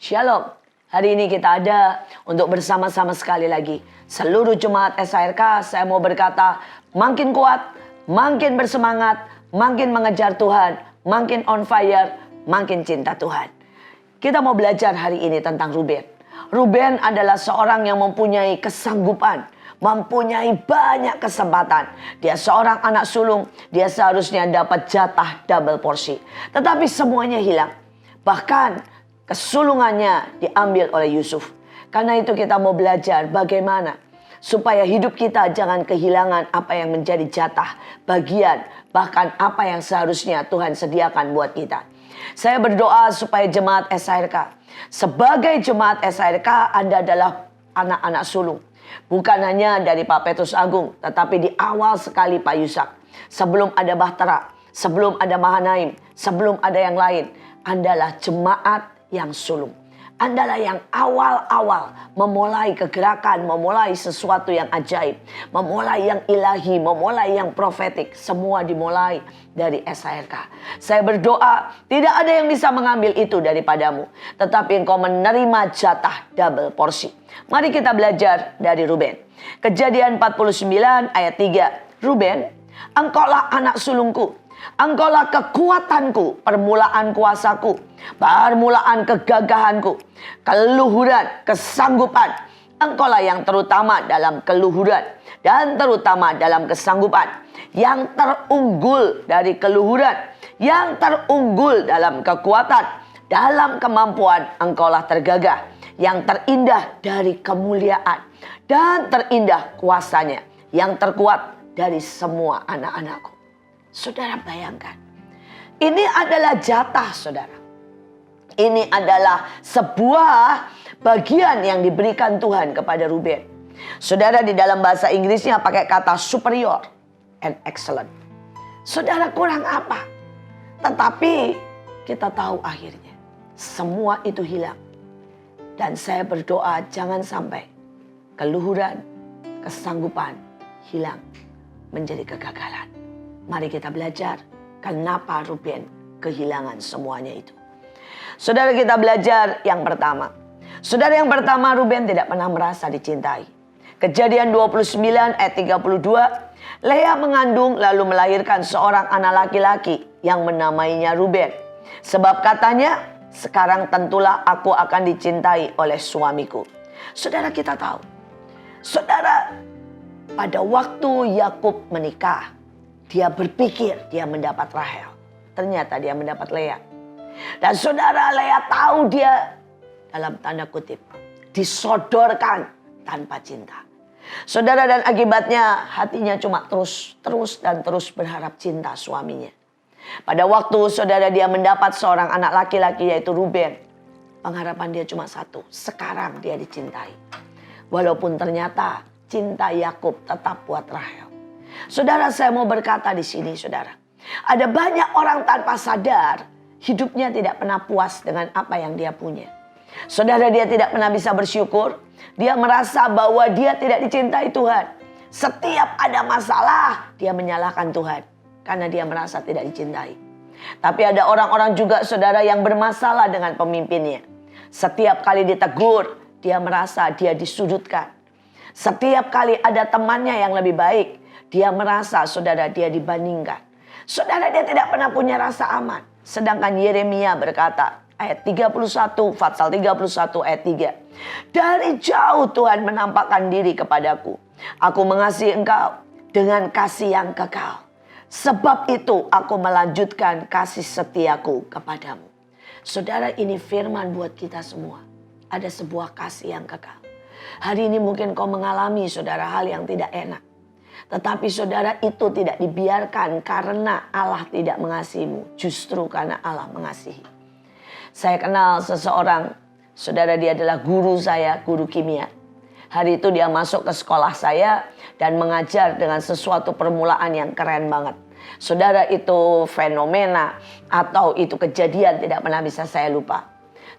Shalom, hari ini kita ada untuk bersama-sama sekali lagi. Seluruh jemaat SHRK, saya mau berkata, makin kuat, makin bersemangat, makin mengejar Tuhan, makin on fire, makin cinta Tuhan. Kita mau belajar hari ini tentang Ruben. Ruben adalah seorang yang mempunyai kesanggupan, mempunyai banyak kesempatan. Dia seorang anak sulung, dia seharusnya dapat jatah double porsi. Tetapi semuanya hilang. Bahkan kesulungannya diambil oleh Yusuf. Karena itu kita mau belajar bagaimana supaya hidup kita jangan kehilangan apa yang menjadi jatah, bagian, bahkan apa yang seharusnya Tuhan sediakan buat kita. Saya berdoa supaya jemaat SHRK, sebagai jemaat SHRK, Anda adalah anak-anak sulung. Bukan hanya dari Pak Petrus Agung, tetapi di awal sekali Pak Yusak. Sebelum ada Bahtera, sebelum ada Mahanaim, sebelum ada yang lain, Andalah jemaat yang sulung. Andalah yang awal-awal memulai kegerakan, memulai sesuatu yang ajaib, memulai yang ilahi, memulai yang profetik. Semua dimulai dari SHRK. Saya berdoa tidak ada yang bisa mengambil itu daripadamu, tetapi engkau menerima jatah double porsi. Mari kita belajar dari Ruben. Kejadian 49 ayat 3. Ruben, engkaulah anak sulungku. Engkaulah kekuatanku, permulaan kuasaku, permulaan kegagahanku, keluhuran, kesanggupan. Engkaulah yang terutama dalam keluhuran dan terutama dalam kesanggupan. Yang terunggul dari keluhuran, yang terunggul dalam kekuatan, dalam kemampuan engkaulah tergagah. Yang terindah dari kemuliaan dan terindah kuasanya, yang terkuat dari semua anak-anakku. Saudara bayangkan, ini adalah jatah saudara. Ini adalah sebuah bagian yang diberikan Tuhan kepada Ruben. Saudara, di dalam bahasa Inggrisnya pakai kata superior and excellent. Saudara, kurang apa? Tetapi kita tahu akhirnya semua itu hilang. Dan saya berdoa jangan sampai keluhuran, kesanggupan hilang menjadi kegagalan. Mari kita belajar kenapa Ruben kehilangan semuanya itu. Saudara, kita belajar yang pertama. Saudara, yang pertama, Ruben tidak pernah merasa dicintai. Kejadian 29 ayat 32. Lea mengandung lalu melahirkan seorang anak laki-laki yang menamainya Ruben. Sebab katanya, sekarang tentulah aku akan dicintai oleh suamiku. Saudara, kita tahu. Saudara, pada waktu Yakub menikah, dia berpikir dia mendapat Rahel. Ternyata dia mendapat Lea. Dan saudara, Lea tahu dia dalam tanda kutip disodorkan tanpa cinta. Saudara, dan akibatnya hatinya cuma terus berharap cinta suaminya. Pada waktu saudara dia mendapat seorang anak laki-laki yaitu Ruben, pengharapan dia cuma satu, sekarang dia dicintai. Walaupun ternyata cinta Yakub tetap buat Rahel. Saudara, saya mau berkata di sini, saudara, ada banyak orang tanpa sadar hidupnya tidak pernah puas dengan apa yang dia punya. Saudara, dia tidak pernah bisa bersyukur. Dia merasa bahwa dia tidak dicintai Tuhan. Setiap ada masalah, dia menyalahkan Tuhan karena dia merasa tidak dicintai. Tapi ada orang-orang juga, saudara, yang bermasalah dengan pemimpinnya. Setiap kali ditegur, dia merasa dia disudutkan. Setiap kali ada temannya yang lebih baik, dia merasa, saudara, dia dibandingkan. Saudara, dia tidak pernah punya rasa aman. Sedangkan Yeremia berkata, ayat 31, Fatsal 31 ayat 3. Dari jauh Tuhan menampakkan diri kepadaku. Aku mengasihi engkau dengan kasih yang kekal. Sebab itu aku melanjutkan kasih setiaku kepadamu. Saudara, ini firman buat kita semua. Ada sebuah kasih yang kekal. Hari ini mungkin kau mengalami, saudara, hal yang tidak enak. Tetapi saudara, itu tidak dibiarkan karena Allah tidak mengasihimu. Justru karena Allah mengasihi. Saya kenal seseorang, saudara, dia adalah guru saya, guru kimia. Hari itu dia masuk ke sekolah saya dan mengajar dengan sesuatu permulaan yang keren banget. Saudara, itu fenomena atau itu kejadian tidak pernah bisa saya lupa.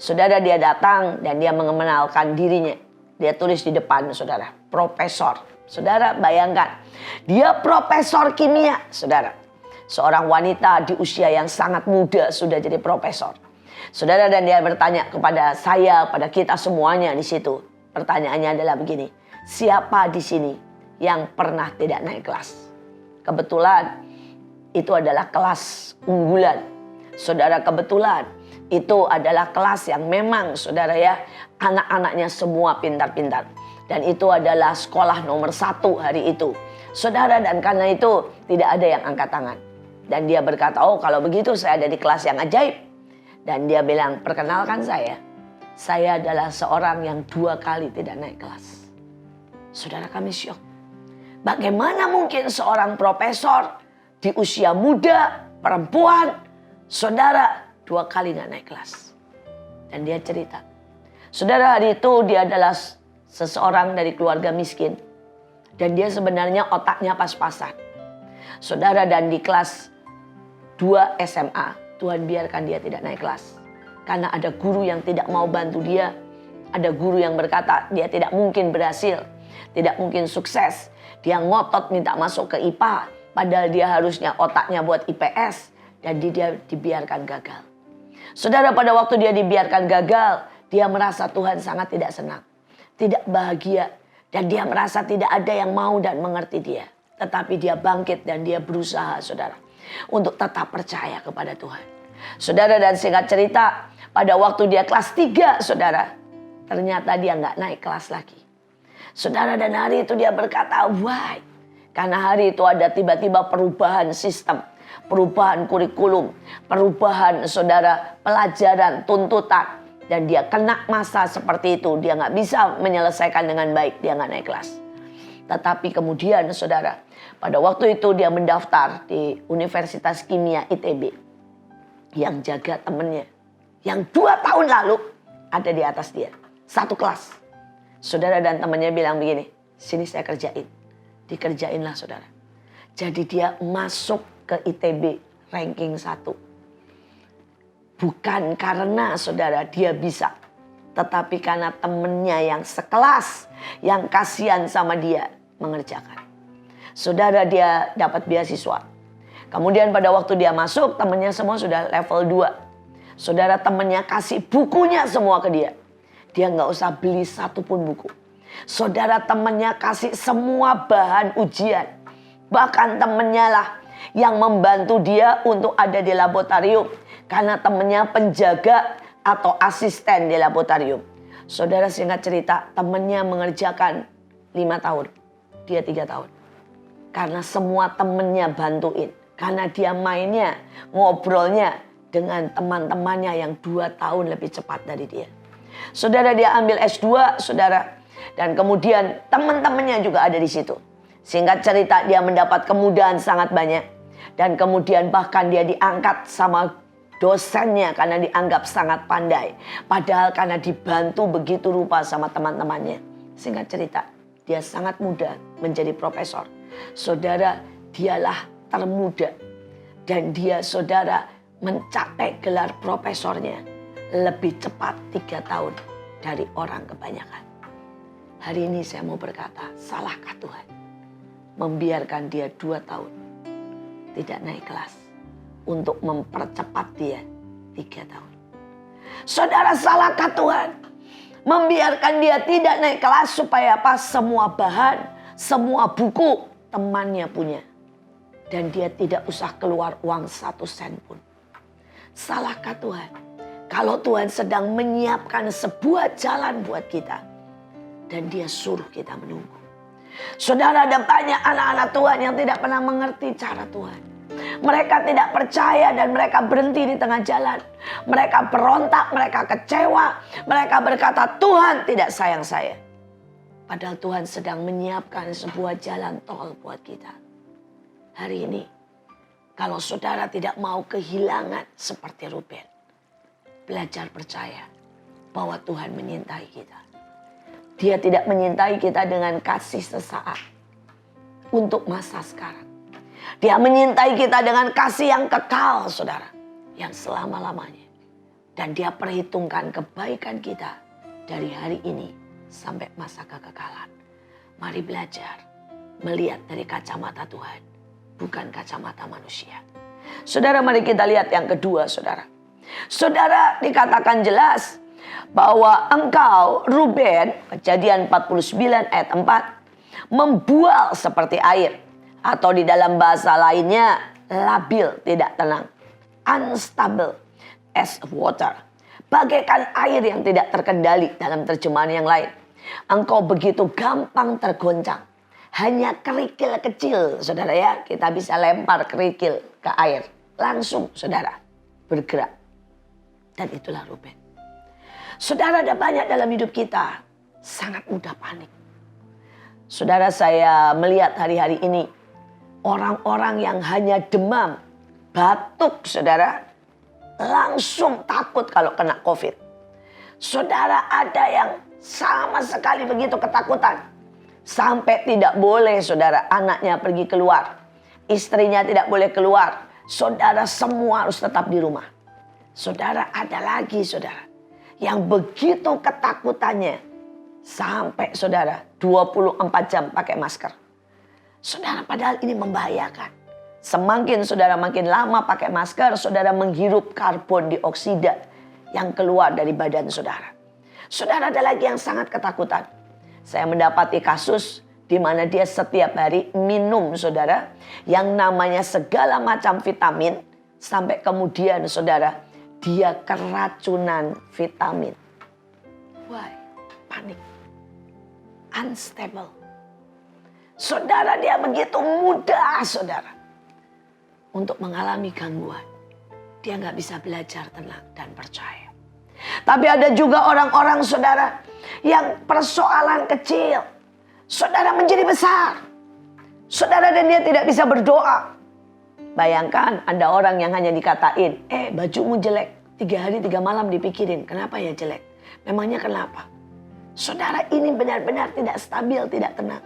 Saudara, dia datang dan dia mengenalkan dirinya. Dia tulis di depan, saudara, profesor. Saudara, bayangkan, dia profesor kimia, saudara. Seorang wanita di usia yang sangat muda sudah jadi profesor. Saudara, dan dia bertanya kepada saya, pada kita semuanya di situ. Pertanyaannya adalah begini, siapa di sini yang pernah tidak naik kelas? Kebetulan itu adalah kelas unggulan. Saudara, kebetulan itu adalah kelas yang memang saudara ya, anak-anaknya semua pintar-pintar. Dan itu adalah sekolah nomor 1 hari itu. Saudara, dan karena itu tidak ada yang angkat tangan. Dan dia berkata, oh kalau begitu saya ada di kelas yang ajaib. Dan dia bilang, perkenalkan saya adalah seorang yang 2 kali tidak naik kelas. Saudara, kami syok. Bagaimana mungkin seorang profesor di usia muda, perempuan, saudara 2 kali gak naik kelas. Dan dia cerita. Saudara, hari itu dia adalah seseorang dari keluarga miskin. Dan dia sebenarnya otaknya pas-pasan. Saudara, dan di kelas 2 SMA, Tuhan biarkan dia tidak naik kelas. Karena ada guru yang tidak mau bantu dia. Ada guru yang berkata dia tidak mungkin berhasil. Tidak mungkin sukses. Dia ngotot minta masuk ke IPA. Padahal dia harusnya otaknya buat IPS. Dan dia dibiarkan gagal. Saudara, pada waktu dia dibiarkan gagal, dia merasa Tuhan sangat tidak senang. Tidak bahagia. Dan dia merasa tidak ada yang mau dan mengerti dia. Tetapi dia bangkit dan dia berusaha, saudara, untuk tetap percaya kepada Tuhan. Saudara, dan singkat cerita, pada waktu dia kelas 3, saudara, ternyata dia nggak naik kelas lagi. Saudara, dan hari itu dia berkata, why? Karena hari itu ada tiba-tiba perubahan sistem, perubahan kurikulum, perubahan saudara pelajaran, tuntutan. Dan dia kena masa seperti itu, dia nggak bisa menyelesaikan dengan baik, dia nggak naik kelas. Tetapi kemudian saudara, pada waktu itu dia mendaftar di Universitas Kimia ITB. Yang jaga temennya, yang 2 tahun lalu ada di atas dia, 1 kelas. Saudara, dan temannya bilang begini, sini saya kerjain. Dikerjainlah saudara. Jadi dia masuk ke ITB ranking 1. Bukan karena saudara dia bisa, tetapi karena temennya yang sekelas, yang kasihan sama dia mengerjakan. Saudara, dia dapat beasiswa. Kemudian pada waktu dia masuk, temannya semua sudah level 2. Saudara, temannya kasih bukunya semua ke dia. Dia nggak usah beli 1 pun buku. Saudara, temannya kasih semua bahan ujian. Bahkan temannya lah yang membantu dia untuk ada di laboratorium. Karena temannya penjaga atau asisten di laboratorium. Saudara, singkat cerita, temannya mengerjakan 5 tahun. Dia 3 tahun. Karena semua temannya bantuin. Karena dia mainnya, ngobrolnya dengan teman-temannya yang 2 tahun lebih cepat dari dia. Saudara, dia ambil S2, saudara. Dan kemudian teman-temannya juga ada di situ. Singkat cerita, dia mendapat kemudahan sangat banyak. Dan kemudian bahkan dia diangkat sama dosennya karena dianggap sangat pandai. Padahal karena dibantu begitu rupa sama teman-temannya. Singkat cerita, dia sangat muda menjadi profesor. Saudara, dialah termuda. Dan dia saudara mencapai gelar profesornya lebih cepat 3 tahun dari orang kebanyakan. Hari ini saya mau berkata, salahkah Tuhan membiarkan dia 2 tahun tidak naik kelas untuk mempercepat dia 3 tahun? Saudara, salahkah Tuhan membiarkan dia tidak naik kelas supaya apa? Semua bahan, semua buku temannya punya. Dan dia tidak usah keluar uang 1 sen pun. Salahkah Tuhan kalau Tuhan sedang menyiapkan sebuah jalan buat kita dan dia suruh kita menunggu? Saudara, ada banyak anak-anak Tuhan yang tidak pernah mengerti cara Tuhan. Mereka tidak percaya dan mereka berhenti di tengah jalan. Mereka berontak, mereka kecewa. Mereka berkata, Tuhan tidak sayang saya. Padahal Tuhan sedang menyiapkan sebuah jalan tol buat kita. Hari ini, kalau saudara tidak mau kehilangan seperti Ruben, belajar percaya bahwa Tuhan menyintai kita. Dia tidak menyintai kita dengan kasih sesaat untuk masa sekarang. Dia menyintai kita dengan kasih yang kekal, saudara, yang selama-lamanya. Dan dia perhitungkan kebaikan kita dari hari ini sampai masa kekekalan. Mari belajar melihat dari kacamata Tuhan, bukan kacamata manusia. Saudara, mari kita lihat yang kedua, saudara. Saudara, dikatakan jelas bahwa engkau, Ruben, Kejadian 49 ayat 4, membual seperti air. Atau di dalam bahasa lainnya, labil, tidak tenang. Unstable as water. Bagaikan air yang tidak terkendali dalam terjemahan yang lain. Engkau begitu gampang tergoncang. Hanya kerikil kecil, saudara ya. Kita bisa lempar kerikil ke air. Langsung, saudara, bergerak. Dan itulah Ruben. Saudara, ada banyak dalam hidup kita sangat mudah panik. Saudara, saya melihat hari-hari ini orang-orang yang hanya demam, batuk, saudara, langsung takut kalau kena COVID. Saudara, ada yang sama sekali begitu ketakutan. Sampai tidak boleh, saudara, anaknya pergi keluar. Istrinya tidak boleh keluar. Saudara, semua harus tetap di rumah. Saudara, ada lagi, saudara, yang begitu ketakutannya sampai, saudara, 24 jam pakai masker. Saudara, padahal ini membahayakan. Semakin saudara makin lama pakai masker, saudara menghirup karbon dioksida yang keluar dari badan saudara. Saudara, ada lagi yang sangat ketakutan. Saya mendapati kasus di mana dia setiap hari minum, saudara, yang namanya segala macam vitamin, sampai kemudian, saudara, dia keracunan vitamin. Why? Panik. Unstable. Saudara, dia begitu mudah, saudara, untuk mengalami gangguan. Dia nggak bisa belajar tenang dan percaya. Tapi ada juga orang-orang, saudara, yang persoalan kecil, saudara, menjadi besar. Saudara, dan dia tidak bisa berdoa. Bayangkan ada orang yang hanya dikatain, bajumu jelek. 3 hari 3 malam dipikirin, kenapa ya jelek? Memangnya kenapa? Saudara, ini benar-benar tidak stabil, tidak tenang.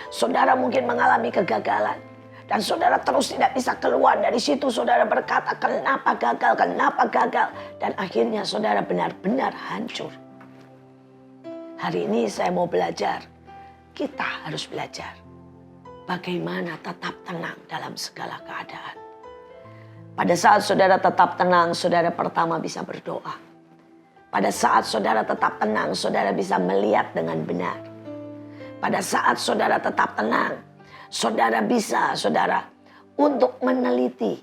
Saudara mungkin mengalami kegagalan. Dan saudara terus tidak bisa keluar dari situ. Saudara berkata, kenapa gagal, kenapa gagal. Dan akhirnya saudara benar-benar hancur. Hari ini saya mau belajar. Kita harus belajar bagaimana tetap tenang dalam segala keadaan. Pada saat saudara tetap tenang, saudara pertama bisa berdoa. Pada saat saudara tetap tenang, saudara bisa melihat dengan benar. Pada saat saudara tetap tenang, saudara bisa, saudara, untuk meneliti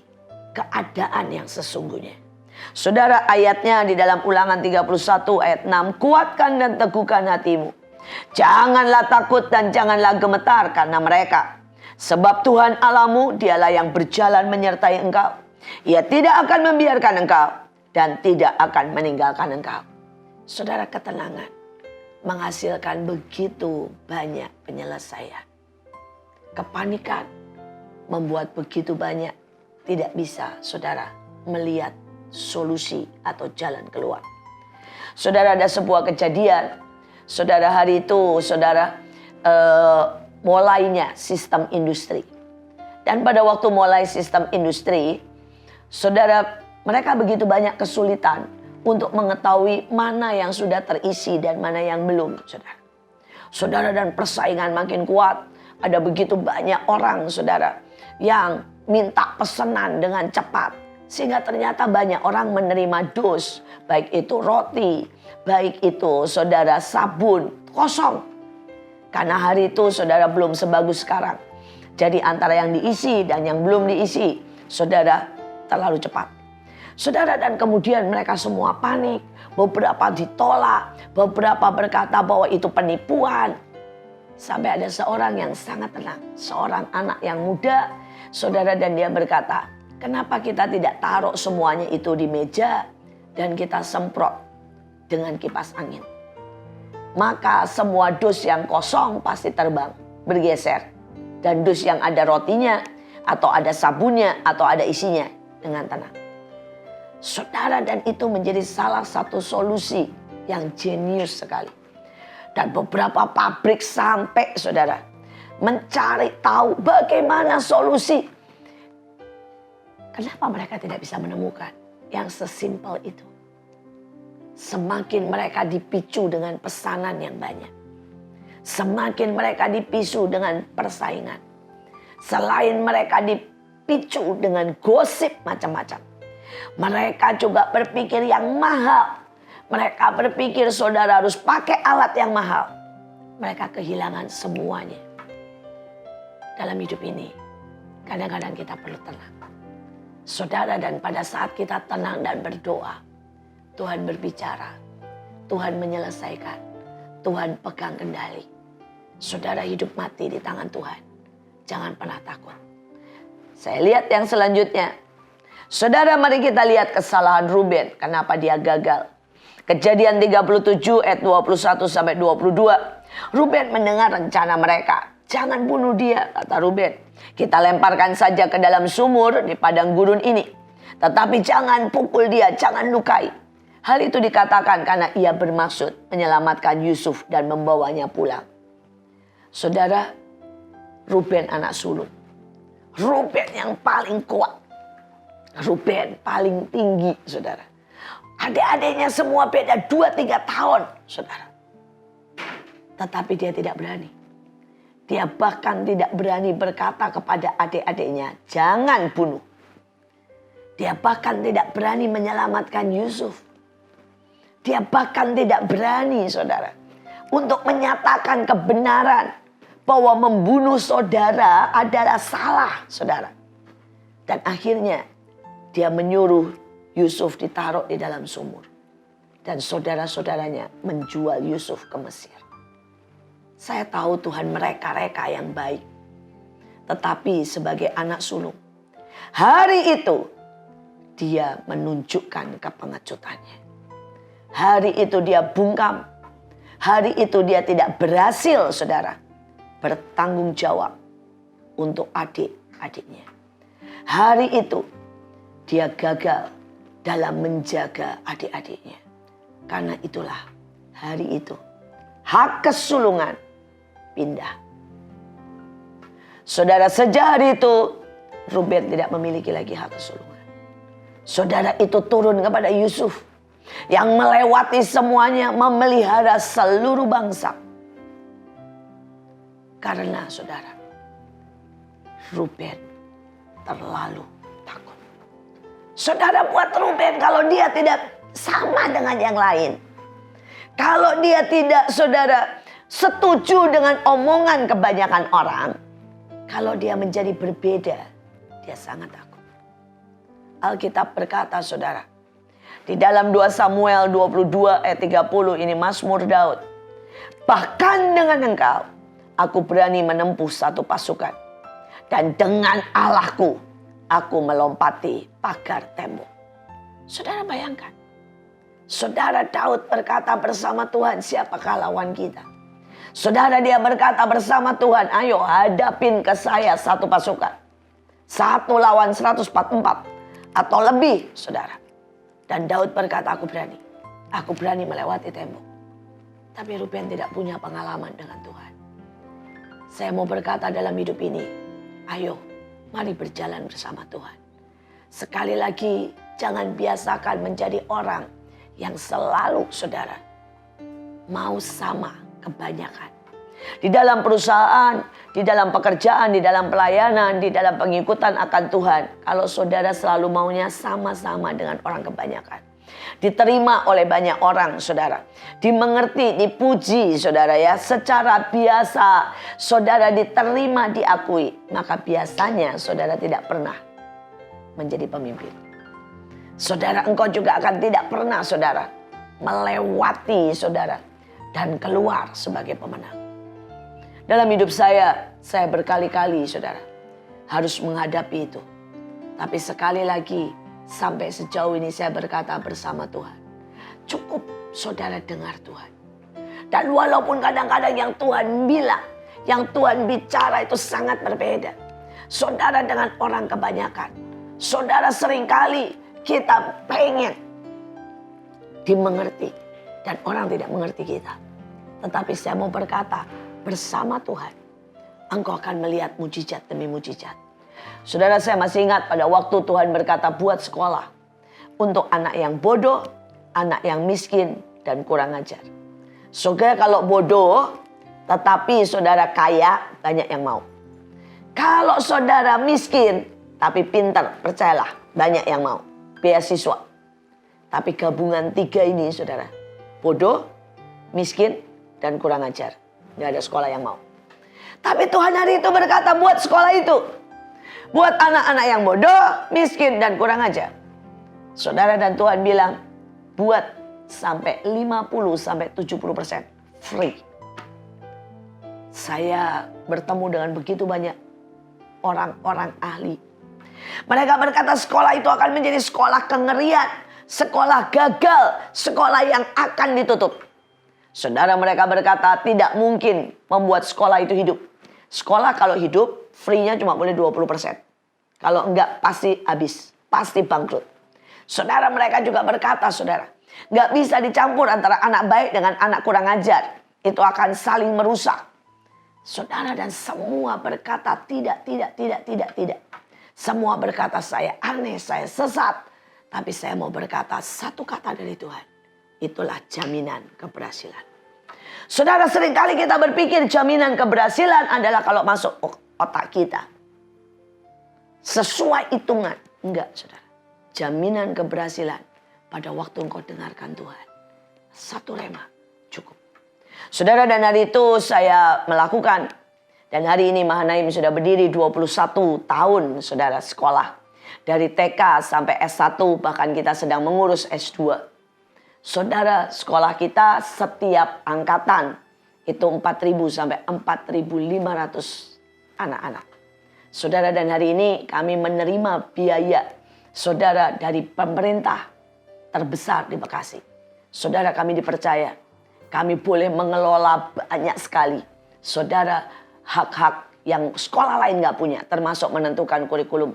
keadaan yang sesungguhnya. Saudara, ayatnya di dalam Ulangan 31 ayat 6. Kuatkan dan teguhkan hatimu. Janganlah takut dan janganlah gemetar karena mereka. Sebab Tuhan Allahmu, dialah yang berjalan menyertai engkau. Ia tidak akan membiarkan engkau dan tidak akan meninggalkan engkau. Saudara, ketenangan menghasilkan begitu banyak penyelesaian. Kepanikan membuat begitu banyak tidak bisa, saudara, melihat solusi atau jalan keluar. Saudara, ada sebuah kejadian. Saudara, hari itu, saudara, mulainya sistem industri. Dan pada waktu mulai sistem industri, saudara, mereka begitu banyak kesulitan untuk mengetahui mana yang sudah terisi dan mana yang belum, saudara. Saudara, dan persaingan makin kuat. Ada begitu banyak orang, saudara, yang minta pesanan dengan cepat. Sehingga ternyata banyak orang menerima dos. Baik itu roti, baik itu, saudara, sabun, kosong. Karena hari itu, saudara, belum sebagus sekarang. Jadi antara yang diisi dan yang belum diisi, saudara, terlalu cepat. Saudara, dan kemudian mereka semua panik. Beberapa ditolak, beberapa berkata bahwa itu penipuan. Sampai ada seorang yang sangat tenang, seorang anak yang muda, saudara, dan dia berkata, kenapa kita tidak taruh semuanya itu di meja dan kita semprot dengan kipas angin? Maka semua dus yang kosong pasti terbang, bergeser. Dan dus yang ada rotinya, atau ada sabunnya, atau ada isinya, dengan tenang. Saudara, dan itu menjadi salah satu solusi yang jenius sekali. Dan beberapa pabrik sampai, saudara, mencari tahu bagaimana solusi. Kenapa mereka tidak bisa menemukan yang sesimpel itu? Semakin mereka dipicu dengan pesanan yang banyak. Semakin mereka dipicu dengan persaingan. Selain mereka dipicu dengan gosip macam-macam. Mereka juga berpikir yang mahal. Mereka berpikir saudara harus pakai alat yang mahal. Mereka kehilangan semuanya. Dalam hidup ini, kadang-kadang kita perlu tenang. Saudara, dan pada saat kita tenang dan berdoa, Tuhan berbicara, Tuhan menyelesaikan, Tuhan pegang kendali. Saudara, hidup mati di tangan Tuhan. Jangan pernah takut. Saya lihat yang selanjutnya. Saudara, mari kita lihat kesalahan Ruben. Kenapa dia gagal. Kejadian 37 ayat 21 sampai 22. Ruben mendengar rencana mereka. Jangan bunuh dia, kata Ruben. Kita lemparkan saja ke dalam sumur di padang gurun ini. Tetapi jangan pukul dia, jangan lukai. Hal itu dikatakan karena ia bermaksud menyelamatkan Yusuf dan membawanya pulang. Saudara, Ruben anak sulung. Ruben yang paling kuat. Ruben paling tinggi, saudara. Adik-adiknya semua beda 2-3 tahun, saudara. Tetapi dia tidak berani. Dia bahkan tidak berani berkata kepada adik-adiknya, jangan bunuh. Dia bahkan tidak berani menyelamatkan Yusuf. Dia bahkan tidak berani, saudara, untuk menyatakan kebenaran bahwa membunuh saudara adalah salah, saudara. Dan akhirnya dia menyuruh Yusuf ditaruh di dalam sumur. Dan saudara-saudaranya menjual Yusuf ke Mesir. Saya tahu Tuhan mereka yang baik. Tetapi sebagai anak sulung, hari itu dia menunjukkan kepengecutannya. Hari itu dia bungkam. Hari itu dia tidak berhasil, saudara, bertanggung jawab untuk adik-adiknya. Hari itu dia gagal dalam menjaga adik-adiknya. Karena itulah hari itu hak kesulungan pindah. Saudara, sejak hari itu Ruben tidak memiliki lagi hak kesulungan. Saudara, itu turun kepada Yusuf yang melewati semuanya, memelihara seluruh bangsa. Karena saudara, Ruben terlalu takut. Saudara, buat Ruben, kalau dia tidak sama dengan yang lain, kalau dia tidak, saudara, setuju dengan omongan kebanyakan orang, kalau dia menjadi berbeda, dia sangat takut. Alkitab berkata, saudara, di dalam 2 Samuel 22 ayat 30, ini Mazmur Daud. Bahkan dengan engkau, aku berani menempuh satu pasukan. Dan dengan Allahku, aku melompati pagar tembok. Saudara, bayangkan. Saudara, Daud berkata bersama Tuhan, siapakah lawan kita? Saudara, dia berkata bersama Tuhan, ayo hadapin ke saya satu pasukan. 1 lawan 144 atau lebih, saudara. Dan Daud berkata, aku berani. Aku berani melewati tembok. Tapi Ruben tidak punya pengalaman dengan Tuhan. Saya mau berkata dalam hidup ini, ayo mari berjalan bersama Tuhan. Sekali lagi, jangan biasakan menjadi orang yang selalu, saudara, mau sama kebanyakan. Di dalam perusahaan, di dalam pekerjaan, di dalam pelayanan, di dalam pengikutan akan Tuhan. Kalau saudara selalu maunya sama-sama dengan orang kebanyakan. Diterima oleh banyak orang, saudara. Dimengerti, dipuji, saudara ya. Secara biasa, saudara diterima, diakui. Maka biasanya saudara tidak pernah menjadi pemimpin. Saudara, engkau juga akan tidak pernah, saudara, melewati, saudara, dan keluar sebagai pemenang. Dalam hidup saya berkali-kali, saudara, harus menghadapi itu. Tapi sekali lagi, sampai sejauh ini saya berkata bersama Tuhan, cukup saudara dengar Tuhan. Dan walaupun kadang-kadang yang Tuhan bilang, yang Tuhan bicara itu sangat berbeda. Saudara dengan orang kebanyakan. Saudara seringkali kita pengen dimengerti. Dan orang tidak mengerti kita. Tetapi saya mau berkata, bersama Tuhan, engkau akan melihat mujizat demi mujizat. Saudara, saya masih ingat pada waktu Tuhan berkata buat sekolah. Untuk anak yang bodoh, anak yang miskin, dan kurang ajar. Saudara, kalau bodoh, tetapi saudara kaya, banyak yang mau. Kalau saudara miskin, tapi pintar, percayalah, banyak yang mau. beasiswa. Tapi gabungan tiga ini saudara, bodoh, miskin, dan kurang ajar. Gak ada sekolah yang mau. Tapi Tuhan hari itu berkata buat sekolah itu. Buat anak-anak yang bodoh, miskin, dan kurang ajar. Saudara, dan Tuhan bilang, buat sampai 50-70% free. Saya bertemu dengan begitu banyak orang-orang ahli. Mereka berkata sekolah itu akan menjadi sekolah kengerian, sekolah gagal, sekolah yang akan ditutup. Saudara, mereka berkata tidak mungkin membuat sekolah itu hidup. Sekolah kalau hidup, free-nya cuma boleh 20%. Kalau enggak pasti habis, pasti bangkrut. Saudara, mereka juga berkata, saudara, enggak bisa dicampur antara anak baik dengan anak kurang ajar. Itu akan saling merusak. Saudara, dan semua berkata tidak. Semua berkata saya aneh, saya sesat. Tapi saya mau berkata satu kata dari Tuhan. Itulah jaminan keberhasilan. Saudara, seringkali kita berpikir jaminan keberhasilan adalah kalau masuk otak kita. Sesuai hitungan. Enggak, saudara. Jaminan keberhasilan pada waktu engkau dengarkan Tuhan. Satu rema cukup. Saudara, dan hari itu saya melakukan. Dan hari ini Mahanaim sudah berdiri 21 tahun saudara sekolah. Dari TK sampai S1, bahkan kita sedang mengurus S2. Saudara, sekolah kita setiap angkatan itu 4.000 sampai 4.500 anak-anak. Saudara, dan hari ini kami menerima biaya saudara dari pemerintah terbesar di Bekasi. Saudara, kami dipercaya. Kami boleh mengelola banyak sekali. Saudara, hak-hak yang sekolah lain gak punya. Termasuk menentukan kurikulum.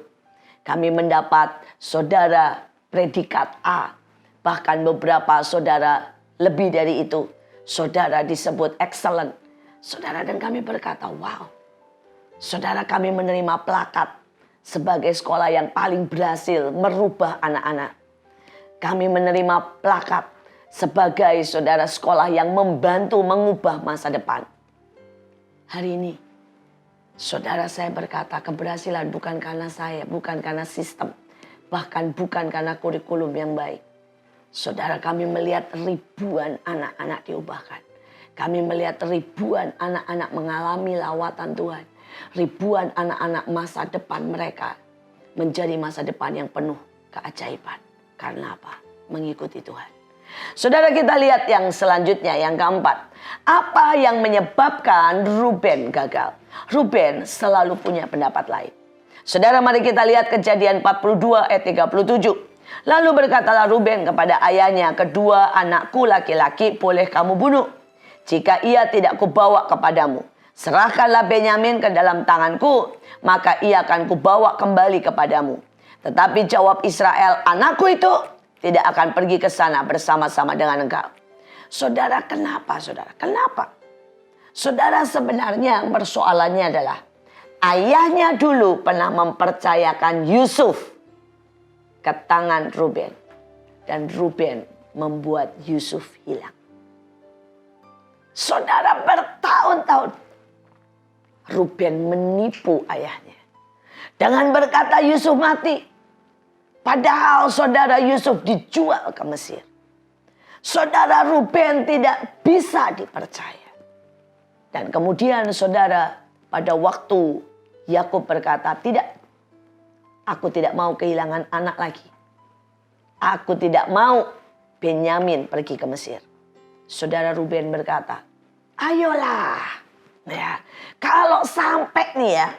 Kami mendapat saudara predikat A. Bahkan beberapa saudara lebih dari itu. Saudara disebut excellent. Saudara, dan kami berkata, wow. Saudara, kami menerima plakat sebagai sekolah yang paling berhasil merubah anak-anak. Kami menerima plakat sebagai saudara sekolah yang membantu mengubah masa depan. Hari ini, saudara, saya berkata keberhasilan bukan karena saya, bukan karena sistem. Bahkan bukan karena kurikulum yang baik. Saudara, kami melihat ribuan anak-anak diubahkan. Kami melihat ribuan anak-anak mengalami lawatan Tuhan. Ribuan anak-anak masa depan mereka menjadi masa depan yang penuh keajaiban. Karena apa? Mengikuti Tuhan. Saudara, kita lihat yang selanjutnya, yang keempat. Apa yang menyebabkan Ruben gagal? Ruben selalu punya pendapat lain. Saudara, mari kita lihat Kejadian 42 ayat 37. Lalu berkatalah Ruben kepada ayahnya, kedua anakku laki-laki boleh kamu bunuh. Jika ia tidak kubawa kepadamu. Serahkanlah Benyamin ke dalam tanganku, maka ia akan kubawa kembali kepadamu. Tetapi jawab Israel, anakku itu tidak akan pergi ke sana bersama-sama dengan engkau. Saudara, kenapa saudara? Kenapa? Saudara, sebenarnya persoalannya adalah ayahnya dulu pernah mempercayakan Yusuf ke tangan Ruben. Dan Ruben membuat Yusuf hilang. Saudara, bertahun-tahun Ruben menipu ayahnya. Dengan berkata Yusuf mati. Padahal saudara, Yusuf dijual ke Mesir. Saudara, Ruben tidak bisa dipercaya. Dan kemudian saudara, pada waktu Yakub berkata, tidak. Aku tidak mau kehilangan anak lagi. Aku tidak mau Benyamin pergi ke Mesir. Saudara, Ruben berkata, ayolah. Ya, kalau sampai nih ya,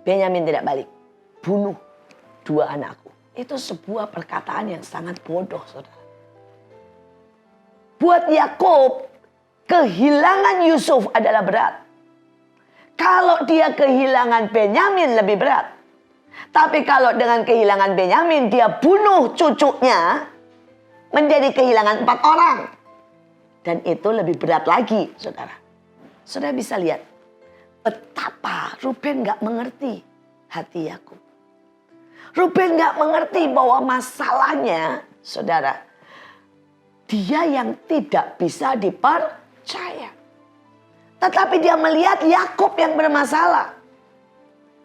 Benyamin tidak balik. Bunuh dua anakku. Itu sebuah perkataan yang sangat bodoh, saudara. Buat Yakub, kehilangan Yusuf adalah berat. Kalau dia kehilangan Benyamin lebih berat. Tapi kalau dengan kehilangan Benyamin, dia bunuh cucunya, menjadi kehilangan 4 orang. Dan itu lebih berat lagi, saudara. Saudara bisa lihat betapa Ruben gak mengerti hati Yakub. Ruben gak mengerti bahwa masalahnya, saudara, dia yang tidak bisa dipercaya. Tetapi dia melihat Yakub yang bermasalah.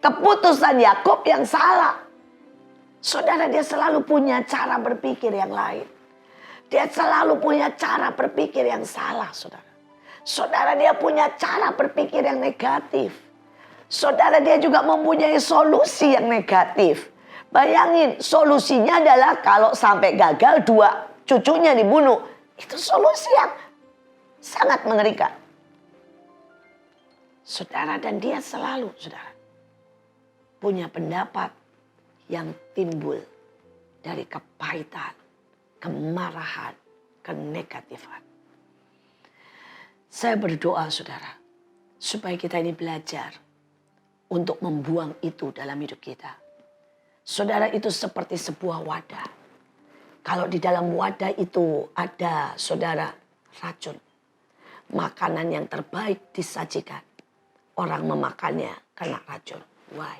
Keputusan Yakub yang salah. Saudara, dia selalu punya cara berpikir yang lain. Dia selalu punya cara berpikir yang salah, saudara. Saudara, dia punya cara berpikir yang negatif. Saudara, dia juga mempunyai solusi yang negatif. Bayangin, solusinya adalah kalau sampai gagal 2 cucunya dibunuh. Itu solusi yang sangat mengerikan. Saudara, dan dia selalu, saudara, punya pendapat yang timbul dari kepahitan, kemarahan, kenegatifan. Saya berdoa, saudara, supaya kita ini belajar untuk membuang itu dalam hidup kita. Saudara, itu seperti sebuah wadah. Kalau di dalam wadah itu ada, saudara, racun, makanan yang terbaik disajikan, orang memakannya kena racun. Why?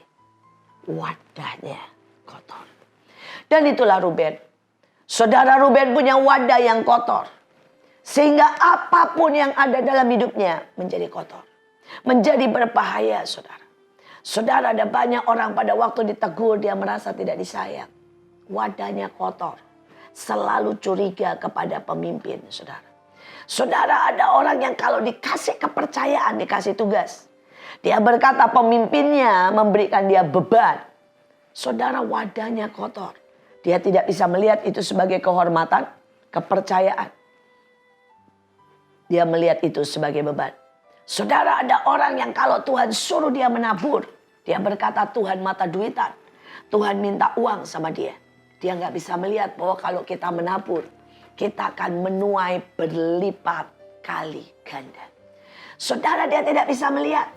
Wadahnya kotor. Dan itulah Ruben. Saudara, Ruben punya wadah yang kotor. Sehingga apapun yang ada dalam hidupnya menjadi kotor. Menjadi berbahaya, saudara. Saudara, ada banyak orang pada waktu ditegur dia merasa tidak disayang. Wadahnya kotor. Selalu curiga kepada pemimpin, saudara. Saudara, ada orang yang kalau dikasih kepercayaan, dikasih tugas, dia berkata pemimpinnya memberikan dia beban. Saudara, wadahnya kotor. Dia tidak bisa melihat itu sebagai kehormatan, kepercayaan. Dia melihat itu sebagai beban. Saudara, ada orang yang kalau Tuhan suruh dia menabur, dia berkata Tuhan mata duitan. Tuhan minta uang sama dia. Dia nggak bisa melihat bahwa kalau kita menabur, kita akan menuai berlipat kali ganda. Saudara, dia tidak bisa melihat.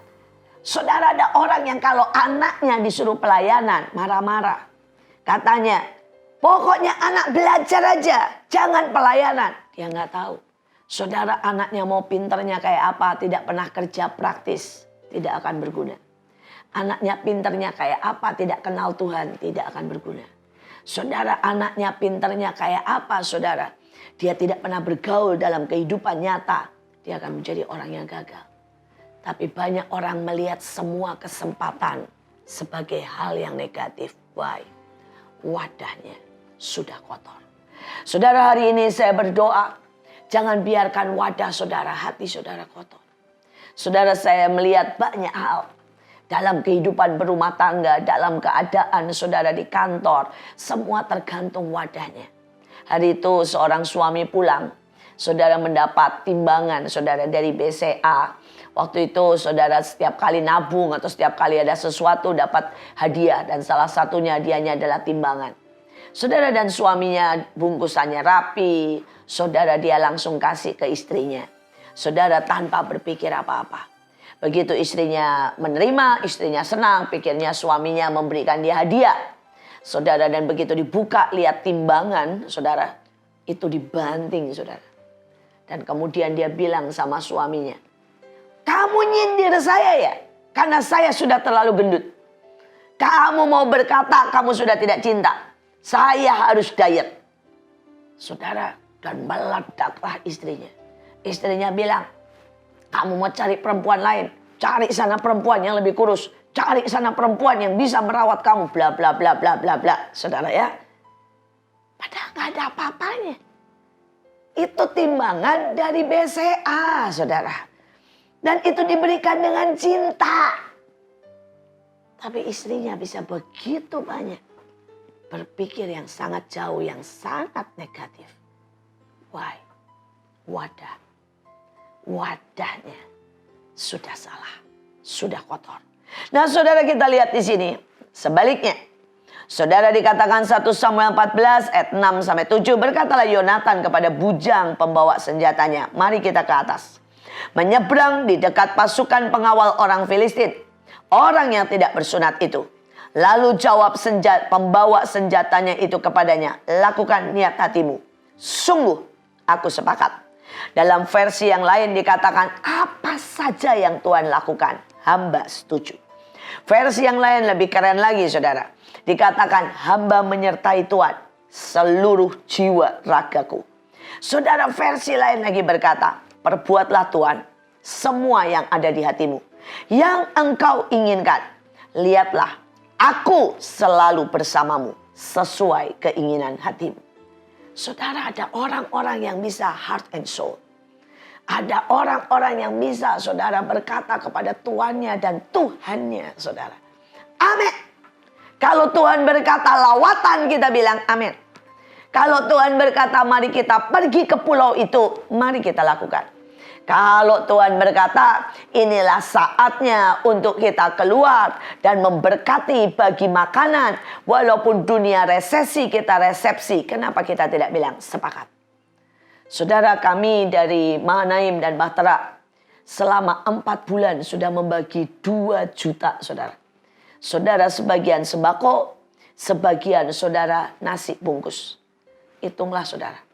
Saudara, ada orang yang kalau anaknya disuruh pelayanan, marah-marah. Katanya, pokoknya anak belajar aja, jangan pelayanan. Dia nggak tahu. Saudara, anaknya mau pinternya kayak apa, tidak pernah kerja praktis, tidak akan berguna. Anaknya pinternya kayak apa, tidak kenal Tuhan, tidak akan berguna. Saudara, anaknya pinternya kayak apa, saudara, dia tidak pernah bergaul dalam kehidupan nyata, dia akan menjadi orang yang gagal. Tapi banyak orang melihat semua kesempatan sebagai hal yang negatif. Why? Wadahnya sudah kotor. Saudara, hari ini saya berdoa, jangan biarkan wadah saudara, hati saudara kotor. Saudara, saya melihat banyak hal dalam kehidupan berumah tangga, dalam keadaan saudara di kantor, semua tergantung wadahnya. Hari itu seorang suami pulang, saudara mendapat timbangan saudara dari BCA. Waktu itu saudara setiap kali nabung atau setiap kali ada sesuatu dapat hadiah. Dan salah satunya hadiahnya adalah timbangan. Saudara, dan suaminya bungkusannya rapi. Saudara, dia langsung kasih ke istrinya. Saudara, tanpa berpikir apa-apa. Begitu istrinya menerima, istrinya senang. Pikirnya suaminya memberikan dia hadiah. Saudara, dan begitu dibuka lihat timbangan, saudara, itu dibanting, saudara. Dan kemudian dia bilang sama suaminya, kamu nyindir saya ya? Karena saya sudah terlalu gendut. Kamu mau berkata kamu sudah tidak cinta. Saya harus diet. Saudara, dan meledaklah istrinya. Istrinya bilang, kamu mau cari perempuan lain. Cari sana perempuan yang lebih kurus. Cari sana perempuan yang bisa merawat kamu. Bla bla bla bla bla bla. Saudara ya. Padahal gak ada apa-apanya. Itu timbangan dari BCA, saudara. Dan itu diberikan dengan cinta. Tapi istrinya bisa begitu banyak berpikir yang sangat jauh, yang sangat negatif. Why? Wadah. Wadahnya sudah salah, sudah kotor. Nah, saudara, kita lihat di sini sebaliknya. Saudara, dikatakan 1 Samuel 14 ayat 6 sampai 7, berkatalah Yonatan kepada bujang pembawa senjatanya, mari kita ke atas. Menyeberang di dekat pasukan pengawal orang Filistin, orang yang tidak bersunat itu. Lalu jawab pembawa senjatanya itu kepadanya, lakukan niat hatimu. Sungguh aku sepakat. Dalam versi yang lain dikatakan, apa saja yang Tuhan lakukan, hamba setuju. Versi yang lain lebih keren lagi, saudara. Dikatakan, hamba menyertai Tuhan seluruh jiwa ragaku. Saudara, versi lain lagi berkata, perbuatlah Tuhan semua yang ada di hatimu, yang engkau inginkan. Lihatlah, aku selalu bersamamu sesuai keinginan hatimu. Saudara, ada orang-orang yang bisa heart and soul. Ada orang-orang yang bisa saudara berkata kepada tuannya dan Tuhannya saudara. Amin. Kalau Tuhan berkata lawatan, kita bilang amin. Kalau Tuhan berkata mari kita pergi ke pulau itu, mari kita lakukan. Kalau Tuhan berkata inilah saatnya untuk kita keluar dan memberkati bagi makanan. Walaupun dunia resesi, kita resepsi. Kenapa kita tidak bilang sepakat? Saudara, kami dari Mahanaim dan Bahtera selama 4 bulan sudah membagi 2 juta saudara. Saudara, sebagian sembako, sebagian saudara nasi bungkus. Hitunglah saudara.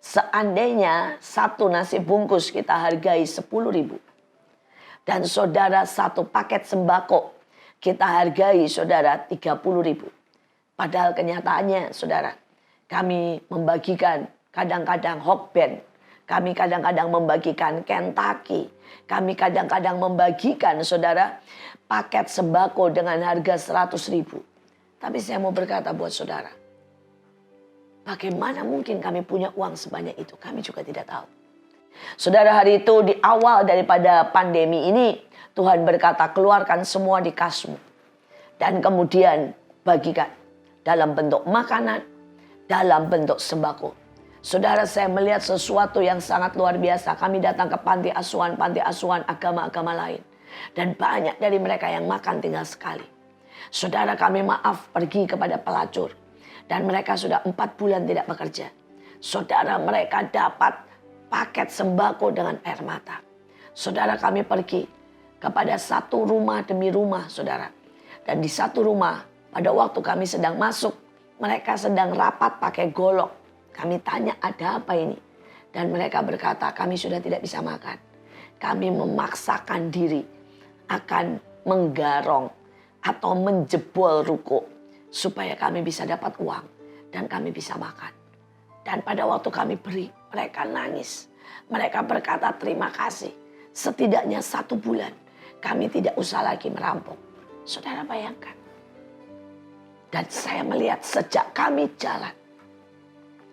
Seandainya satu nasi bungkus kita hargai 10.000. Dan saudara satu paket sembako kita hargai saudara 30.000. Padahal kenyataannya saudara, kami membagikan kadang-kadang Hokben. Kami kadang-kadang membagikan Kentucky. Kami kadang-kadang membagikan saudara paket sembako dengan harga 100.000. Tapi saya mau berkata buat saudara, bagaimana mungkin kami punya uang sebanyak itu? Kami juga tidak tahu. Saudara, hari itu di awal daripada pandemi ini, Tuhan berkata keluarkan semua di kasmu. Dan kemudian bagikan dalam bentuk makanan, dalam bentuk sembako. Saudara, saya melihat sesuatu yang sangat luar biasa. Kami datang ke panti asuhan agama-agama lain. Dan banyak dari mereka yang makan tinggal sekali. Saudara, kami maaf pergi kepada pelacur. Dan mereka sudah 4 bulan tidak bekerja. Saudara, mereka dapat paket sembako dengan air mata. Saudara, kami pergi kepada satu rumah demi rumah saudara. Dan di satu rumah pada waktu kami sedang masuk, mereka sedang rapat pakai golok. Kami tanya ada apa ini? Dan mereka berkata kami sudah tidak bisa makan. Kami memaksakan diri akan menggarong atau menjebol ruko. Supaya kami bisa dapat uang dan kami bisa makan. Dan pada waktu kami beri, mereka nangis. Mereka berkata terima kasih. Setidaknya 1 bulan kami tidak usah lagi merampok. Saudara bayangkan. Dan saya melihat sejak kami jalan,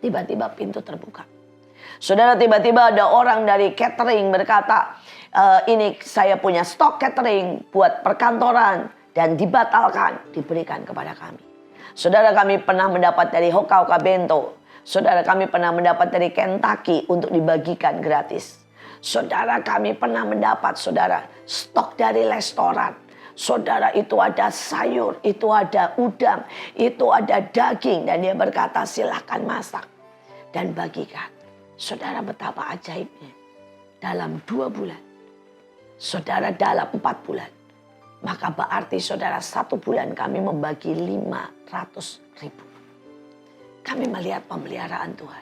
tiba-tiba pintu terbuka. Saudara, tiba-tiba ada orang dari catering berkata, ini saya punya stok catering buat perkantoran dan dibatalkan, diberikan kepada kami. Saudara, kami pernah mendapat dari Hokauka Bento. Saudara, kami pernah mendapat dari Kentucky untuk dibagikan gratis. Saudara, kami pernah mendapat saudara stok dari restoran. Saudara, itu ada sayur, itu ada udang, itu ada daging. Dan dia berkata silakan masak dan bagikan. Saudara, betapa ajaibnya. Dalam 2 bulan. Saudara, dalam 4 bulan. Maka berarti saudara 1 bulan kami membagi 500.000. Kami melihat pemeliharaan Tuhan.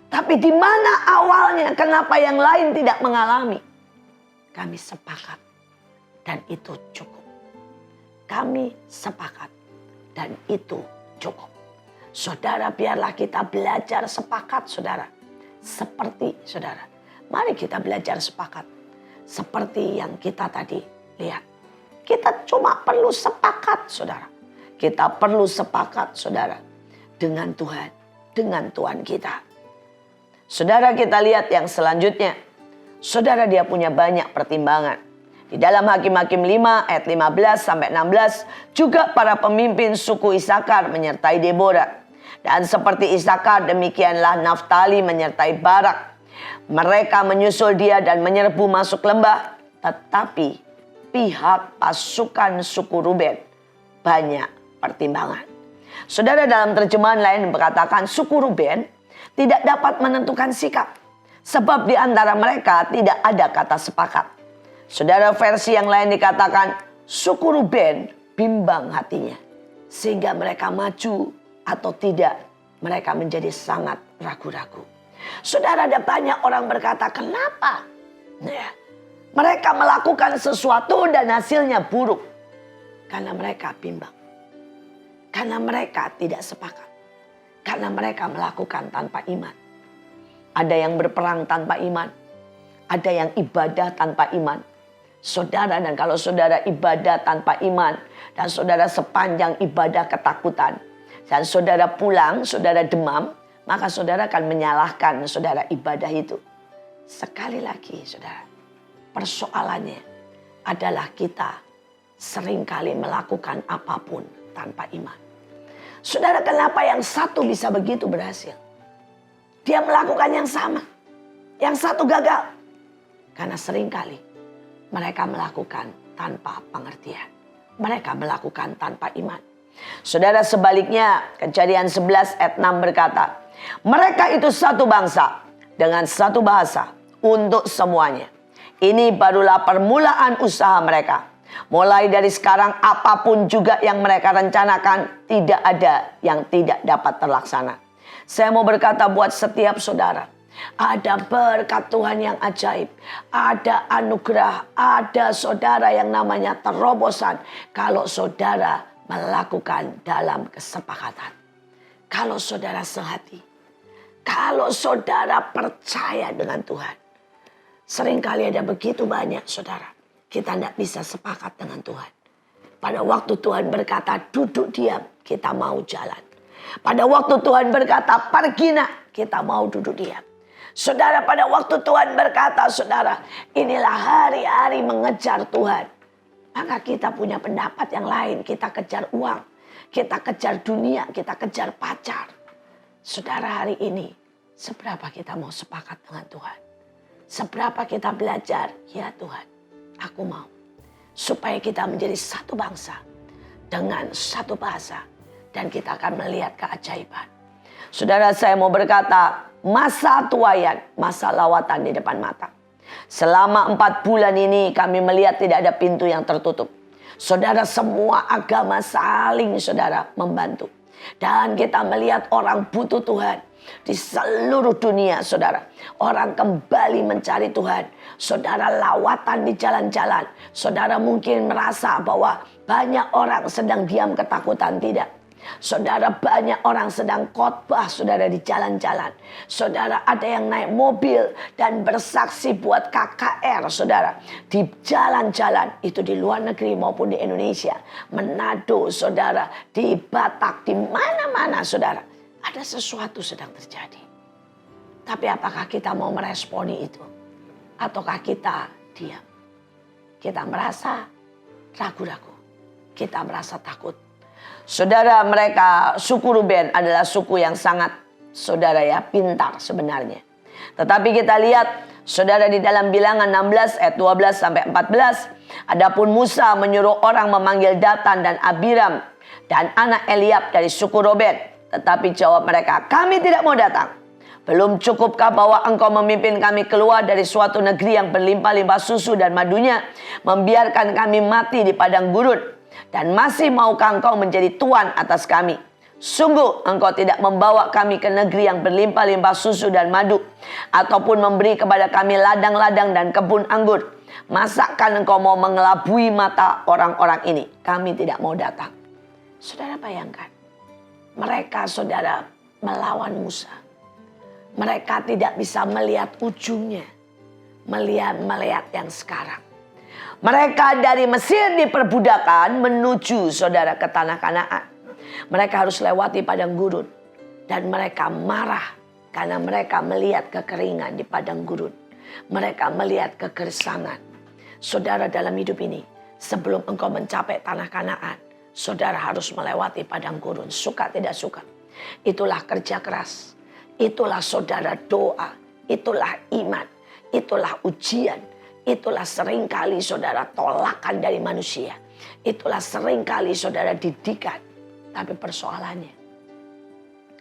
Tapi di mana awalnya? Kenapa yang lain tidak mengalami? Kami sepakat. Dan itu cukup. Kami sepakat. Dan itu cukup. Saudara, biarlah kita belajar sepakat saudara. Seperti saudara. Mari kita belajar sepakat. Seperti yang kita tadi lihat. Kita cuma perlu sepakat saudara. Kita perlu sepakat saudara. Dengan Tuhan. Dengan Tuhan kita. Saudara, kita lihat yang selanjutnya. Saudara, dia punya banyak pertimbangan. Di dalam Hakim-Hakim 5 ayat 15 sampai 16. Juga para pemimpin suku Isakar menyertai Deborah. Dan seperti Isakar demikianlah Naftali menyertai Barak. Mereka menyusul dia dan menyerbu masuk lembah. Tetapi pihak pasukan suku Ruben banyak pertimbangan. Saudara, dalam terjemahan lain berkatakan suku Ruben tidak dapat menentukan sikap. Sebab di antara mereka tidak ada kata sepakat. Saudara, versi yang lain dikatakan suku Ruben bimbang hatinya. Sehingga mereka maju atau tidak, mereka menjadi sangat ragu-ragu. Saudara, ada banyak orang berkata kenapa? Ya. Mereka melakukan sesuatu dan hasilnya buruk. Karena mereka bimbang. Karena mereka tidak sepakat. Karena mereka melakukan tanpa iman. Ada yang berperang tanpa iman. Ada yang ibadah tanpa iman. Saudara, dan kalau saudara ibadah tanpa iman. Dan saudara sepanjang ibadah ketakutan. dan saudara pulang, saudara demam, maka saudara akan menyalahkan saudara ibadah itu. Sekali lagi saudara, persoalannya adalah kita seringkali melakukan apapun tanpa iman. Saudara, kenapa yang satu bisa begitu berhasil? Dia melakukan yang sama. Yang satu gagal. Karena seringkali mereka melakukan tanpa pengertian. Mereka melakukan tanpa iman. Saudara, sebaliknya Kejadian 11 ayat 6 berkata, mereka itu satu bangsa dengan satu bahasa untuk semuanya. Ini barulah permulaan usaha mereka. Mulai dari sekarang apapun juga yang mereka rencanakan, tidak ada yang tidak dapat terlaksana. Saya mau berkata buat setiap saudara, ada berkat Tuhan yang ajaib, ada anugerah, ada saudara yang namanya terobosan kalau saudara melakukan dalam kesepakatan. Kalau saudara sehati, kalau saudara percaya dengan Tuhan. Seringkali ada begitu banyak saudara, kita tidak bisa sepakat dengan Tuhan. Pada waktu Tuhan berkata duduk diam, kita mau jalan. Pada waktu Tuhan berkata pergi nak, kita mau duduk diam. Saudara, pada waktu Tuhan berkata saudara, inilah hari-hari mengejar Tuhan. Maka kita punya pendapat yang lain, kita kejar uang, kita kejar dunia, kita kejar pacar. Saudara, hari ini seberapa kita mau sepakat dengan Tuhan? Seberapa kita belajar, ya Tuhan, aku mau. Supaya kita menjadi satu bangsa dengan satu bahasa. Dan kita akan melihat keajaiban. Saudara, saya mau berkata, masa tuaian, masa lawatan di depan mata. Selama 4 bulan ini kami melihat tidak ada pintu yang tertutup. Saudara, semua agama saling saudara membantu. Dan kita melihat orang butuh Tuhan. Di seluruh dunia saudara, orang kembali mencari Tuhan. Saudara, lawatan di jalan-jalan. Saudara mungkin merasa bahwa banyak orang sedang diam ketakutan, tidak. Saudara, banyak orang sedang khotbah saudara di jalan-jalan. Saudara, ada yang naik mobil dan bersaksi buat KKR saudara. Di jalan-jalan, itu di luar negeri maupun di Indonesia. Manado saudara, di Batak, di mana-mana saudara. Ada sesuatu sedang terjadi. Tapi apakah kita mau meresponi itu? Ataukah kita diam? Kita merasa ragu-ragu. Kita merasa takut. Saudara, mereka suku Ruben adalah suku yang sangat saudara ya pintar sebenarnya. Tetapi kita lihat saudara di dalam Bilangan 16 ayat 12 sampai 14. Adapun Musa menyuruh orang memanggil Datan dan Abiram dan anak Eliab dari suku Ruben. Tetapi jawab mereka, kami tidak mau datang. Belum cukupkah bahwa engkau memimpin kami keluar dari suatu negeri yang berlimpah-limpah susu dan madunya, membiarkan kami mati di padang gurun, dan masih maukah engkau menjadi tuan atas kami? Sungguh engkau tidak membawa kami ke negeri yang berlimpah-limpah susu dan madu, ataupun memberi kepada kami ladang-ladang dan kebun anggur. Masakan engkau mau mengelabui mata orang-orang ini? Kami tidak mau datang. Saudara, bayangkan. Mereka saudara melawan Musa. Mereka tidak bisa melihat ujungnya. Melihat yang sekarang. Mereka dari Mesir diperbudakan menuju saudara ke tanah Kanaan. Mereka harus lewati padang gurun. Dan mereka marah karena mereka melihat kekeringan di padang gurun. Mereka melihat kegersangan. Saudara, dalam hidup ini, sebelum engkau mencapai tanah Kanaan, saudara harus melewati padang gurun, suka tidak suka. Itulah kerja keras. Itulah saudara doa. Itulah iman. Itulah ujian. Itulah seringkali saudara tolakan dari manusia. Itulah seringkali saudara didikan. Tapi persoalannya,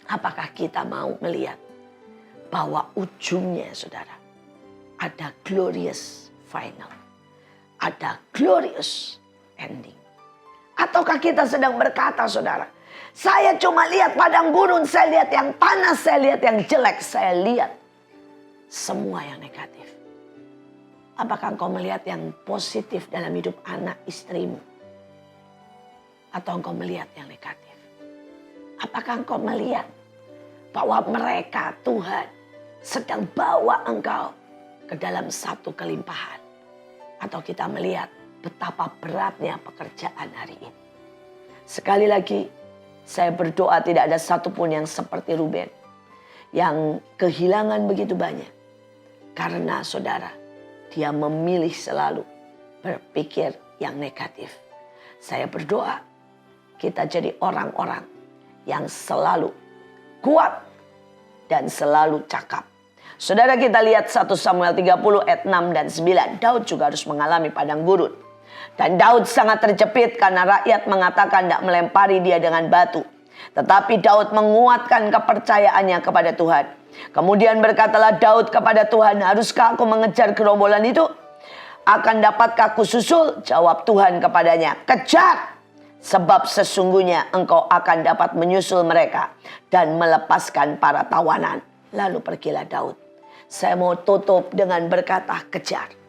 apakah kita mau melihat bahwa ujungnya saudara ada glorious final. Ada glorious ending. Ataukah kita sedang berkata saudara, saya cuma lihat padang gurun, saya lihat yang panas, saya lihat yang jelek, saya lihat semua yang negatif. Apakah engkau melihat yang positif dalam hidup anak istrimu? Atau engkau melihat yang negatif? Apakah engkau melihat bahwa mereka Tuhan sedang bawa engkau ke dalam satu kelimpahan? Atau kita melihat betapa beratnya pekerjaan hari ini? Sekali lagi, Saya berdoa tidak ada satupun yang seperti Ruben, yang kehilangan begitu banyak. Karena saudara, dia memilih selalu berpikir yang negatif. Saya berdoa kita jadi orang-orang yang selalu kuat dan selalu cakap. Saudara, kita lihat 1 Samuel 30 ayat 6 dan 9. Daud juga harus mengalami padang gurun. Dan Daud sangat terjepit karena rakyat mengatakan tidak melempari dia dengan batu. Tetapi Daud menguatkan kepercayaannya kepada Tuhan. Kemudian berkatalah Daud kepada Tuhan, haruskah aku mengejar gerombolan itu? Akan dapatkah aku susul? Jawab Tuhan kepadanya, kejar! Sebab sesungguhnya engkau akan dapat menyusul mereka dan melepaskan para tawanan. Lalu pergilah Daud. Saya mau tutup dengan berkata kejar.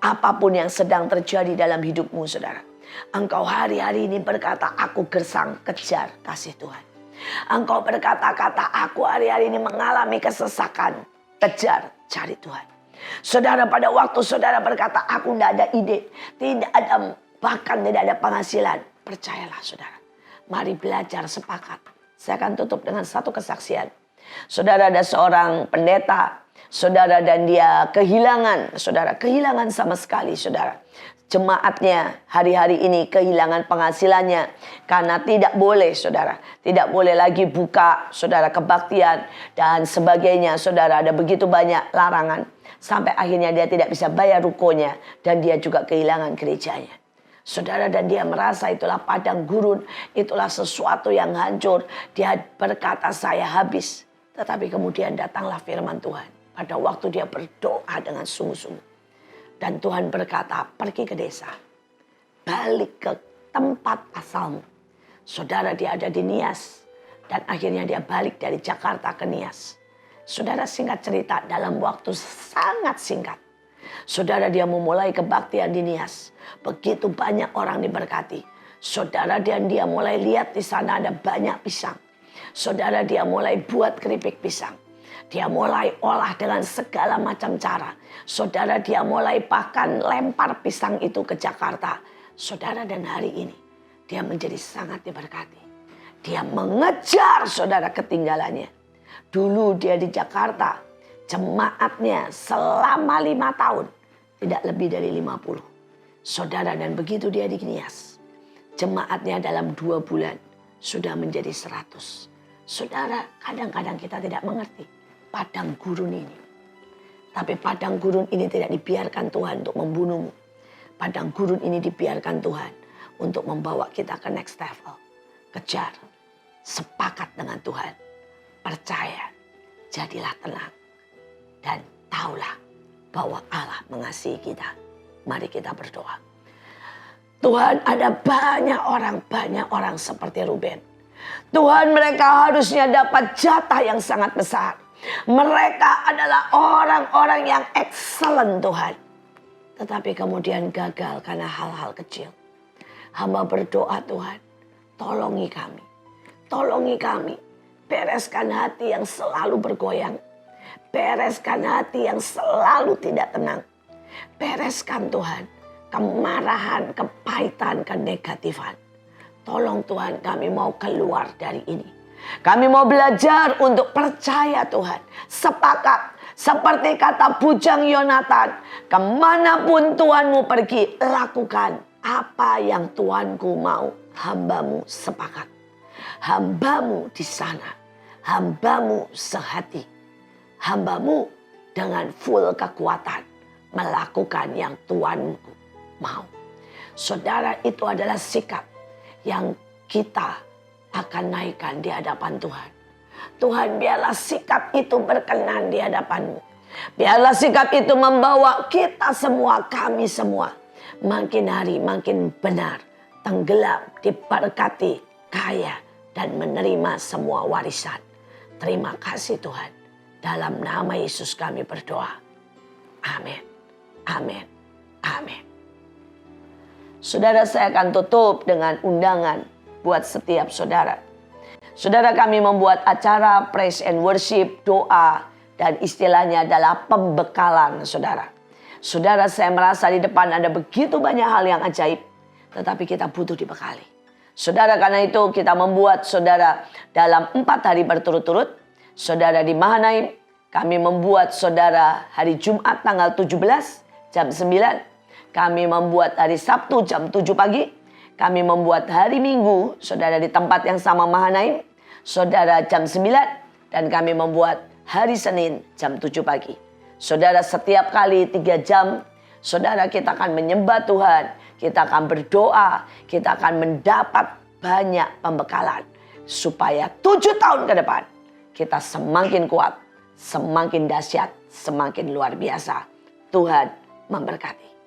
Apapun yang sedang terjadi dalam hidupmu saudara. Engkau hari-hari ini berkata aku gersang, kejar kasih Tuhan. Engkau berkata-kata aku hari-hari ini mengalami kesesakan, kejar cari Tuhan. Saudara, pada waktu saudara berkata aku tidak ada ide, tidak ada, bahkan tidak ada penghasilan. Percayalah saudara, mari belajar sepakat. Saya akan tutup dengan satu kesaksian. Saudara, ada seorang pendeta, saudara, dan dia kehilangan, saudara, kehilangan sama sekali, saudara. Jemaatnya hari-hari ini kehilangan penghasilannya karena tidak boleh, saudara, tidak boleh lagi buka, saudara, kebaktian dan sebagainya, saudara. Ada begitu banyak larangan sampai akhirnya dia tidak bisa bayar rukonya dan dia juga kehilangan gerejanya. Saudara, dan dia merasa itulah padang gurun, itulah sesuatu yang hancur. Dia berkata saya habis. Tetapi kemudian datanglah firman Tuhan. Pada waktu dia berdoa dengan sungguh-sungguh. Dan Tuhan berkata, pergi ke desa. Balik ke tempat asalmu. Saudara, dia ada di Nias. Dan akhirnya dia balik dari Jakarta ke Nias. Saudara, singkat cerita, dalam waktu sangat singkat. Saudara, dia memulai kebaktian di Nias. Begitu banyak orang diberkati. Saudara, dan dia mulai lihat di sana ada banyak pisang. Saudara, dia mulai buat keripik pisang. Dia mulai olah dengan segala macam cara. Saudara, dia mulai bahkan lempar pisang itu ke Jakarta. Saudara, dan hari ini dia menjadi sangat diberkati. Dia mengejar saudara ketinggalannya. Dulu dia di Jakarta, jemaatnya selama 5 tahun. Tidak lebih dari 50. Saudara, dan begitu dia di Nias, jemaatnya dalam 2 bulan sudah menjadi 100. Saudara, kadang-kadang kita tidak mengerti padang gurun ini. Tapi padang gurun ini tidak dibiarkan Tuhan untuk membunuhmu. Padang gurun ini dibiarkan Tuhan untuk membawa kita ke next level. Kejar, sepakat dengan Tuhan, percaya, jadilah tenang. Dan taulah bahwa Allah mengasihi kita. Mari kita berdoa. Tuhan, ada banyak orang seperti Ruben. Tuhan, mereka harusnya dapat jatah yang sangat besar. Mereka adalah orang-orang yang excellent Tuhan. Tetapi kemudian gagal karena hal-hal kecil. Hamba berdoa Tuhan, tolongi kami. Tolongi kami. Bereskan hati yang selalu bergoyang. Bereskan hati yang selalu tidak tenang. Bereskan Tuhan kemarahan, kepahitan, kenegatifan. Tolong Tuhan, kami mau keluar dari ini. Kami mau belajar untuk percaya Tuhan. Sepakat. Seperti kata bujang Yonatan. Kemanapun Tuhanmu pergi, lakukan apa yang Tuhanku mau. Hambamu sepakat. Hambamu di sana. Hambamu sehati. Hambamu dengan full kekuatan. Melakukan yang Tuhanku mau. Saudara, itu adalah sikap yang kita akan naikkan di hadapan Tuhan. Tuhan, biarlah sikap itu berkenan di hadapan-Mu. Biarlah sikap itu membawa kita semua, kami semua, makin hari makin benar, tenggelam, diberkati, kaya, dan menerima semua warisan. Terima kasih Tuhan. Dalam nama Yesus kami berdoa. Amin. Amin. Amin. Saudara, saya akan tutup dengan undangan buat setiap saudara. Saudara, kami membuat acara praise and worship, doa, dan istilahnya adalah pembekalan saudara. Saudara, saya merasa di depan ada begitu banyak hal yang ajaib, tetapi kita butuh dibekali. Saudara, karena itu kita membuat saudara dalam 4 hari berturut-turut. Saudara di Mahanaim, kami membuat saudara hari Jumat tanggal 17 jam 9. Kami membuat hari Sabtu jam 7 pagi. Kami membuat hari Minggu, saudara di tempat yang sama Mahanaim, saudara jam 9. Dan kami membuat hari Senin jam 7 pagi. Saudara, setiap kali 3 jam, saudara kita akan menyembah Tuhan. Kita akan berdoa, kita akan mendapat banyak pembekalan. Supaya 7 tahun ke depan, kita semakin kuat, semakin dahsyat, semakin luar biasa. Tuhan memberkati.